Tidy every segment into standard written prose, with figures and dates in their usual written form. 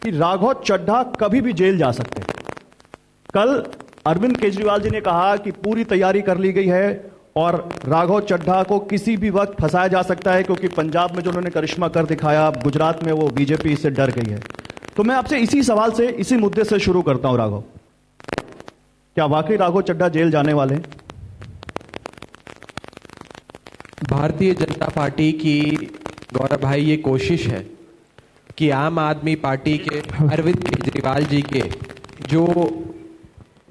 कि राघव चड्ढा कभी भी जेल जा सकते हैं। कल अरविंद केजरीवाल जी ने कहा कि पूरी तैयारी कर ली गई है और राघव चड्ढा को किसी भी वक्त फंसाया जा सकता है, क्योंकि पंजाब में जो उन्होंने करिश्मा कर दिखाया, गुजरात में वो बीजेपी से डर गई है। तो मैं आपसे इसी सवाल से, इसी मुद्दे से शुरू करता हूं। राघव, क्या वाकई राघव चड्ढा जेल जाने वाले हैं? भारतीय जनता पार्टी की, गौरव भाई, ये कोशिश है कि आम आदमी पार्टी के अरविंद केजरीवाल जी के जो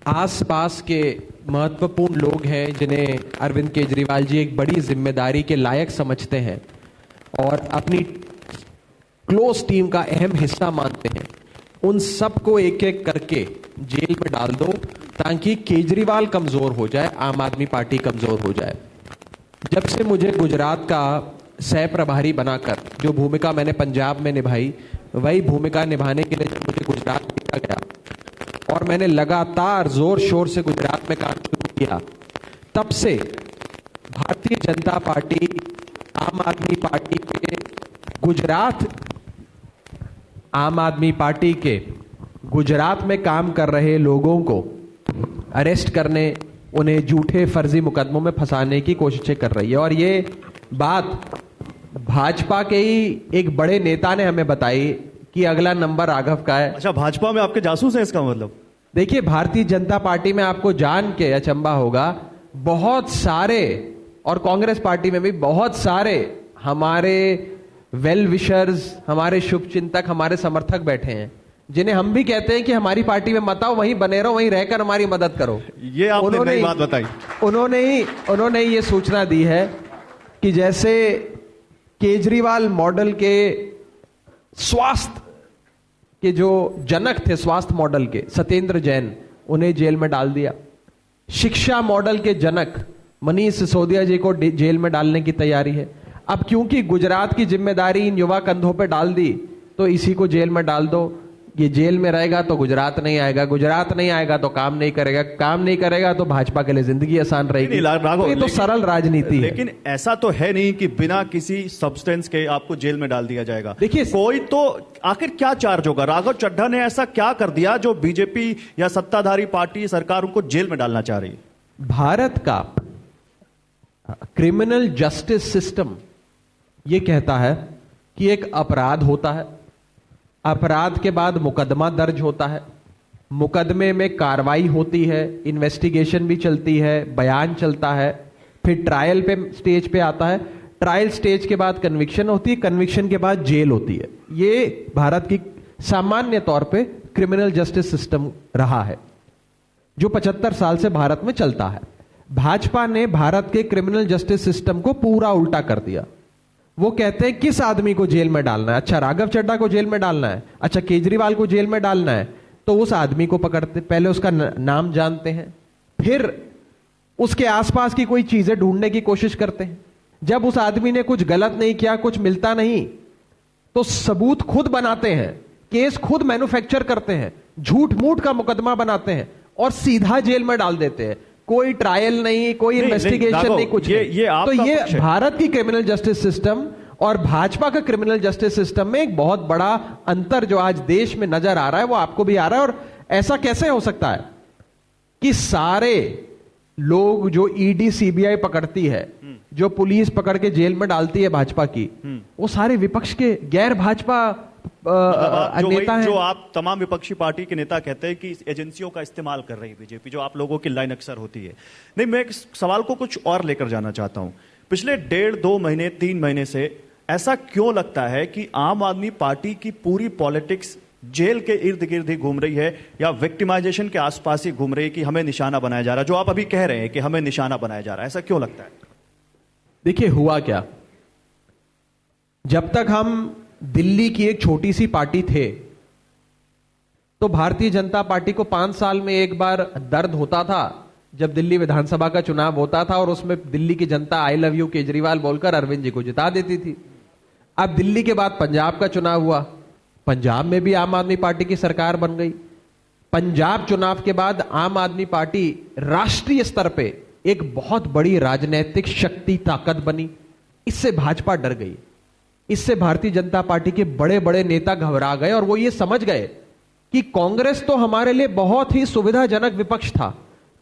आसपास के महत्वपूर्ण लोग हैं, जिन्हें अरविंद केजरीवाल जी एक बड़ी जिम्मेदारी के लायक समझते हैं और अपनी क्लोज टीम का अहम हिस्सा मानते हैं, उन सबको एक एक करके जेल में डाल दो ताकि केजरीवाल कमजोर हो जाए, आम आदमी पार्टी कमजोर हो जाए। जब से मुझे गुजरात का सह प्रभारी बनाकर जो भूमिका मैंने पंजाब में निभाई, वही भूमिका निभाने के लिए जब मुझे गुजरात भेजा गया और मैंने लगातार जोर शोर से गुजरात में काम शुरू किया, तब से भारतीय जनता पार्टी, आम आदमी पार्टी के गुजरात में काम कर रहे लोगों को अरेस्ट करने, उन्हें झूठे फर्जी मुकदमों में फंसाने की कोशिशें कर रही है। और ये बात भाजपा के ही एक बड़े नेता ने हमें बताई कि अगला नंबर राघव का है। अच्छा, भाजपा में आपके जासूस हैं, इसका मतलब? देखिए, भारतीय जनता पार्टी में आपको जान के अचंभा होगा, बहुत सारे, और कांग्रेस पार्टी में भी बहुत सारे हमारे वेल विशर्स, हमारे शुभचिंतक, हमारे समर्थक बैठे हैं, जिन्हें हम भी कहते हैं कि हमारी पार्टी में मत आओ, वहीं बने रहो, वहीं रहकर हमारी मदद करो। ये आपने नई बात बताई। उन्होंने ये सूचना दी है कि जैसे केजरीवाल मॉडल के स्वास्थ्य के जो जनक थे, स्वास्थ्य मॉडल के सत्येंद्र जैन, उन्हें जेल में डाल दिया। शिक्षा मॉडल के जनक मनीष सिसोदिया जी को जेल में डालने की तैयारी है। अब क्योंकि गुजरात की जिम्मेदारी इन युवा कंधों पे डाल दी, तो इसी को जेल में डाल दो। ये जेल में रहेगा तो गुजरात नहीं आएगा, गुजरात नहीं आएगा तो काम नहीं करेगा, काम नहीं करेगा तो भाजपा के लिए जिंदगी आसान रहेगी। तो ये तो सरल राजनीति है। लेकिन ऐसा तो है नहीं कि बिना किसी सब्सटेंस के आपको जेल में डाल दिया जाएगा। देखिए, कोई तो आखिर क्या चार्ज होगा? राघव चड्ढा ने ऐसा क्या कर दिया जो बीजेपी या सत्ताधारी पार्टी, सरकार उनको जेल में डालना चाह रही है? भारत का क्रिमिनल जस्टिस सिस्टम ये कहता है कि एक अपराध होता है, अपराध के बाद मुकदमा दर्ज होता है, मुकदमे में कार्रवाई होती है, इन्वेस्टिगेशन भी चलती है, बयान चलता है, फिर ट्रायल पे स्टेज पे आता है, ट्रायल स्टेज के बाद कन्विक्शन होती है, कन्विक्शन के बाद जेल होती है। ये भारत की सामान्य तौर पे क्रिमिनल जस्टिस सिस्टम रहा है, जो 75 साल से भारत में चलता है। भाजपा ने भारत के क्रिमिनल जस्टिस सिस्टम को पूरा उल्टा कर दिया। वो कहते हैं किस आदमी को जेल में डालना है, अच्छा राघव चड्ढा को जेल में डालना है, अच्छा केजरीवाल को जेल में डालना है, तो उस आदमी को पकड़ते, पहले उसका नाम जानते हैं, फिर उसके आसपास की कोई चीजें ढूंढने की कोशिश करते हैं। जब उस आदमी ने कुछ गलत नहीं किया, कुछ मिलता नहीं, तो सबूत खुद बनाते हैं, केस खुद मैन्युफैक्चर करते हैं, झूठ मूठ का मुकदमा बनाते हैं और सीधा जेल में डाल देते हैं। कोई ट्रायल नहीं, कोई इन्वेस्टिगेशन नहीं, कुछ नहीं। तो ये भारत की क्रिमिनल जस्टिस सिस्टम और भाजपा का क्रिमिनल जस्टिस सिस्टम में एक बहुत बड़ा अंतर जो आज देश में नजर आ रहा है, वो आपको भी आ रहा है। और ऐसा कैसे हो सकता है कि सारे लोग जो ईडी सीबीआई पकड़ती है, जो पुलिस पकड़ के जेल में डालती है भाजपा की, वो सारे विपक्ष के गैर भाजपा नेता हैं। जो आप तमाम विपक्षी पार्टी के नेता कहते हैं कि इस एजेंसियों का इस्तेमाल कर रही है बीजेपी, जो आप लोगों की लाइन अक्सर होती है। नहीं, मैं इस सवाल को कुछ और लेकर जाना चाहता हूं। पिछले 1.5-2 महीने, 3 महीने से ऐसा क्यों लगता है कि आम आदमी पार्टी की पूरी पॉलिटिक्स जेल के इर्द गिर्द ही घूम रही है, या विक्टिमाइजेशन के आसपास ही घूम रही है कि हमें निशाना बनाया जा रहा है, जो आप अभी कह रहे हैं कि हमें निशाना बनाया जा रहा है? ऐसा क्यों लगता है? देखिए, हुआ क्या, जब तक हम दिल्ली की एक छोटी सी पार्टी थे, तो भारतीय जनता पार्टी को 5 साल में एक बार दर्द होता था जब दिल्ली विधानसभा का चुनाव होता था और उसमें दिल्ली की जनता आई लव यू केजरीवाल बोलकर अरविंद जी को जिता देती थी। अब दिल्ली के बाद पंजाब का चुनाव हुआ, पंजाब में भी आम आदमी पार्टी की सरकार बन गई। पंजाब चुनाव के बाद आम आदमी पार्टी राष्ट्रीय स्तर पे एक बहुत बड़ी राजनीतिक शक्ति, ताकत बनी। इससे भाजपा डर गई इससे भारतीय जनता पार्टी के बड़े बड़े नेता घबरा गए और वो ये समझ गए कि कांग्रेस तो हमारे लिए बहुत ही सुविधाजनक विपक्ष था,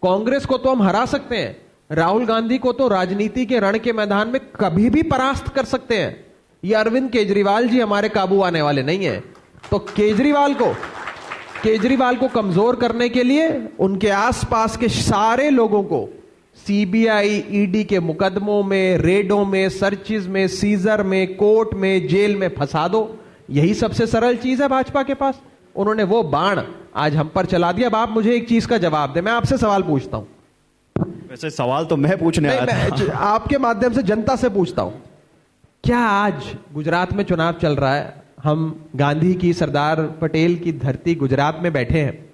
कांग्रेस को तो हम हरा सकते हैं, राहुल गांधी को तो राजनीति के रण के मैदान में कभी भी परास्त कर सकते हैं, ये अरविंद केजरीवाल जी हमारे काबू आने वाले नहीं है। तो केजरीवाल को कमजोर करने के लिए उनके आसपास के सारे लोगों को सीबीआई ईडी के मुकदमों में, रेडों में, सर्चिज में, सीजर में, कोर्ट में, जेल में फंसा दो, यही सबसे सरल चीज है भाजपा के पास। उन्होंने वो बाण आज हम पर चला दिया। अब आप मुझे एक चीज का जवाब दें, मैं आपसे सवाल पूछता हूं। वैसे सवाल तो मैं पूछने आया था। आपके माध्यम से जनता से पूछता हूं, क्या आज गुजरात में चुनाव चल रहा है, हम गांधी की, सरदार पटेल की धरती गुजरात में बैठे हैं,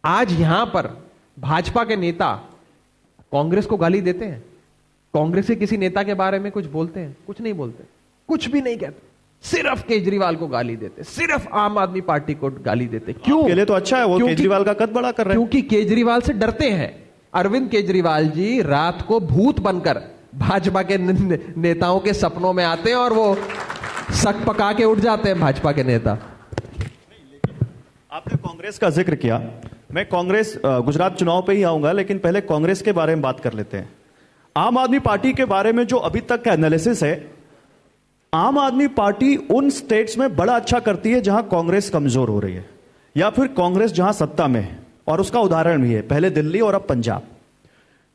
आज यहां पर भाजपा के नेता कांग्रेस को गाली देते हैं? कांग्रेस के किसी नेता के बारे में कुछ बोलते हैं? कुछ नहीं बोलते, कुछ भी नहीं कहते, सिर्फ केजरीवाल को गाली देते, सिर्फ आम आदमी पार्टी को गाली देते। क्यों? के लिए तो अच्छा है, वो केजरीवाल का कद बड़ा कर रहे हैं। क्योंकि केजरीवाल से डरते हैं। अरविंद केजरीवाल जी रात को भूत बनकर भाजपा के नेताओं के सपनों में आते हैं और वो सक पका के उठ जाते हैं भाजपा के नेता। आपने कांग्रेस का जिक्र किया, मैं कांग्रेस गुजरात चुनाव पे ही आऊंगा, लेकिन पहले कांग्रेस के बारे में बात कर लेते हैं। आम आदमी पार्टी के बारे में जो अभी तक का एनालिसिस है, आम आदमी पार्टी उन स्टेट्स में बड़ा अच्छा करती है जहां कांग्रेस कमजोर हो रही है, या फिर कांग्रेस जहां सत्ता में है, और उसका उदाहरण भी है, पहले दिल्ली और अब पंजाब।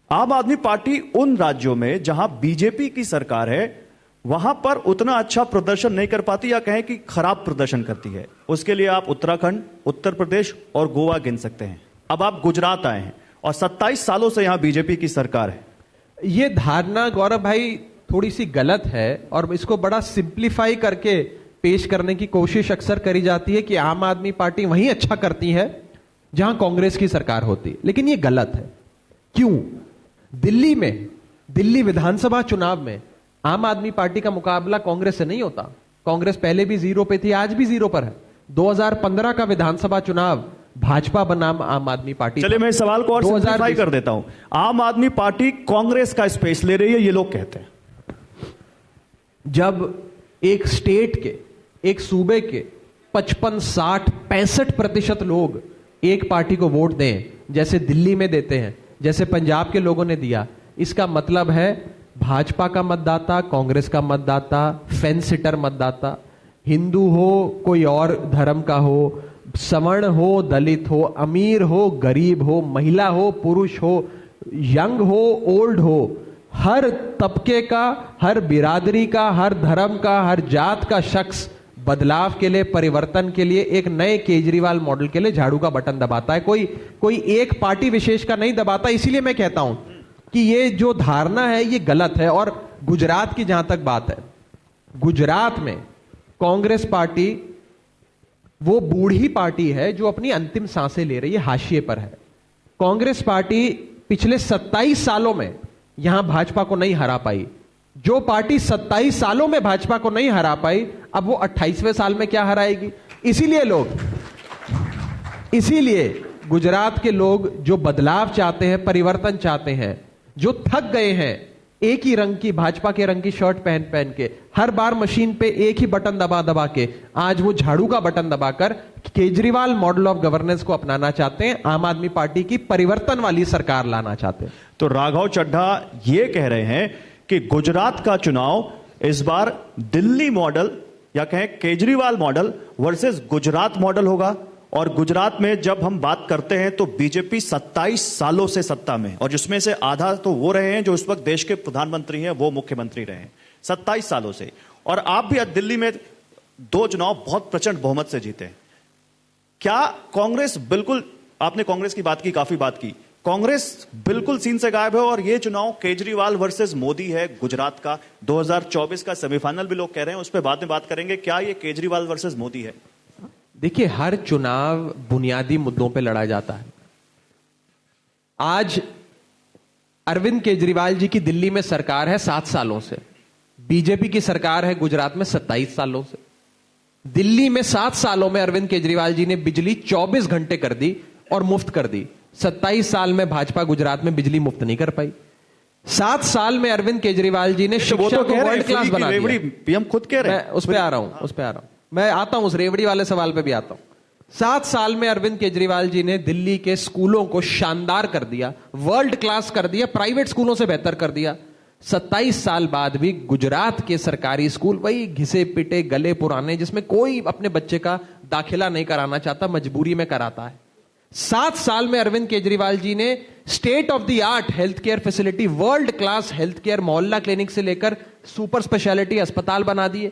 आम आदमी पार्टी उन राज्यों में जहां बीजेपी की सरकार है वहां पर उतना अच्छा प्रदर्शन नहीं कर पाती, या कहें कि खराब प्रदर्शन करती है। उसके लिए आप उत्तराखंड, उत्तर प्रदेश और गोवा गिन सकते हैं। अब आप गुजरात आए हैं और 27 सालों से यहां बीजेपी की सरकार है। यह धारणा गौरव भाई थोड़ी सी गलत है और इसको बड़ा सिंप्लीफाई करके पेश करने की कोशिश अक्सर करी जाती है कि आम आदमी पार्टी वहीं अच्छा करती है जहां कांग्रेस की सरकार होती है, लेकिन यह गलत है। क्यों? दिल्ली में, दिल्ली विधानसभा चुनाव में आम आदमी पार्टी का मुकाबला कांग्रेस से नहीं होता। कांग्रेस पहले भी जीरो पे थी, आज भी जीरो पर है। 2015 का विधानसभा चुनाव भाजपा बनाम आम आदमी पार्टी। चलिए मैं इस सवाल को और सिंप्लीफाई कर देता हूं। आम आदमी पार्टी कांग्रेस का स्पेस ले रही है, ये लोग कहते हैं। जब एक स्टेट के, एक सूबे के 55, 60, 65% लोग एक पार्टी को वोट दें, जैसे दिल्ली में देते हैं, जैसे पंजाब के लोगों ने दिया, इसका मतलब है भाजपा का मतदाता, कांग्रेस का मतदाता, फेंस सिटर मतदाता, हिंदू हो, कोई और धर्म का हो, सवर्ण हो, दलित हो, अमीर हो, गरीब हो, महिला हो, पुरुष हो, यंग हो, ओल्ड हो, हर तबके का, हर बिरादरी का, हर धर्म का, हर जात का शख्स बदलाव के लिए, परिवर्तन के लिए, एक नए केजरीवाल मॉडल के लिए झाड़ू का बटन दबाता है। कोई एक पार्टी विशेष का नहीं दबाता। इसीलिए मैं कहता हूं कि ये जो धारणा है ये गलत है। और गुजरात की जहां तक बात है, गुजरात में कांग्रेस पार्टी वो बूढ़ी पार्टी है जो अपनी अंतिम सांसें ले रही है, हाशिए पर है। कांग्रेस पार्टी पिछले 27 सालों में यहां भाजपा को नहीं हरा पाई। जो पार्टी 27 सालों में भाजपा को नहीं हरा पाई, अब वो 28वें साल में क्या हराएगी? इसीलिए गुजरात के लोग जो बदलाव चाहते हैं, परिवर्तन चाहते हैं, जो थक गए हैं एक ही रंग की, भाजपा के रंग की शर्ट पहन पहन के, हर बार मशीन पे एक ही बटन दबा दबा के, आज वो झाड़ू का बटन दबाकर केजरीवाल मॉडल ऑफ गवर्नेंस को अपनाना चाहते हैं, आम आदमी पार्टी की परिवर्तन वाली सरकार लाना चाहते हैं। तो राघव चड्ढा ये कह रहे हैं कि गुजरात का चुनाव इस बार दिल्ली मॉडल या कहें Kejriwal model versus Gujarat model होगा। और गुजरात में जब हम बात करते हैं तो बीजेपी 27 सालों से सत्ता में, और जिसमें से आधा तो वो रहे हैं जो इस वक्त देश के प्रधानमंत्री हैं, वो मुख्यमंत्री रहे हैं 27 सालों से। और आप भी आज दिल्ली में 2 चुनाव बहुत प्रचंड बहुमत से जीते हैं। क्या कांग्रेस बिल्कुल, आपने कांग्रेस की बात की, काफी बात की, कांग्रेस बिल्कुल सीन से गायब है और ये चुनाव केजरीवाल वर्सेस मोदी है गुजरात का? 2024 का सेमीफाइनल भी लोग कह रहे हैं, उस पर बाद में बात करेंगे। क्या ये केजरीवाल वर्सेस मोदी है? देखिए, हर चुनाव बुनियादी मुद्दों पे लड़ा जाता है। आज अरविंद केजरीवाल जी की दिल्ली में सरकार है 7 सालों से, बीजेपी की सरकार है गुजरात में 27 सालों से। दिल्ली में 7 सालों में अरविंद केजरीवाल जी ने बिजली 24 घंटे कर दी और मुफ्त कर दी। 27 साल में भाजपा गुजरात में बिजली मुफ्त नहीं कर पाई। 7 साल में अरविंद केजरीवाल जी ने तो वो शिक्षा तो को कह रहे वर्ल्ड हैं क्लास फ्री की बना दिया। रेवड़ी पीएम खुद कह रहे मैं हैं। उस पे आ रहा हूं, उस पे आ रहा हूं, मैं आता हूं उस रेवड़ी वाले सवाल पे भी आता हूं। 7 साल में अरविंद केजरीवाल जी ने दिल्ली के स्कूलों को शानदार कर दिया, वर्ल्ड क्लास कर दिया, प्राइवेट स्कूलों से बेहतर कर दिया। 27 साल बाद भी गुजरात के सरकारी स्कूल वही घिसे पिटे गले पुराने, जिसमें कोई अपने बच्चे का दाखिला नहीं कराना चाहता, मजबूरी में कराता है। 7 साल में अरविंद केजरीवाल जी ने state of the art health care facility, world class health care, मोहल्ला क्लिनिक से लेकर सुपर स्पेशलिटी अस्पताल बना दिए।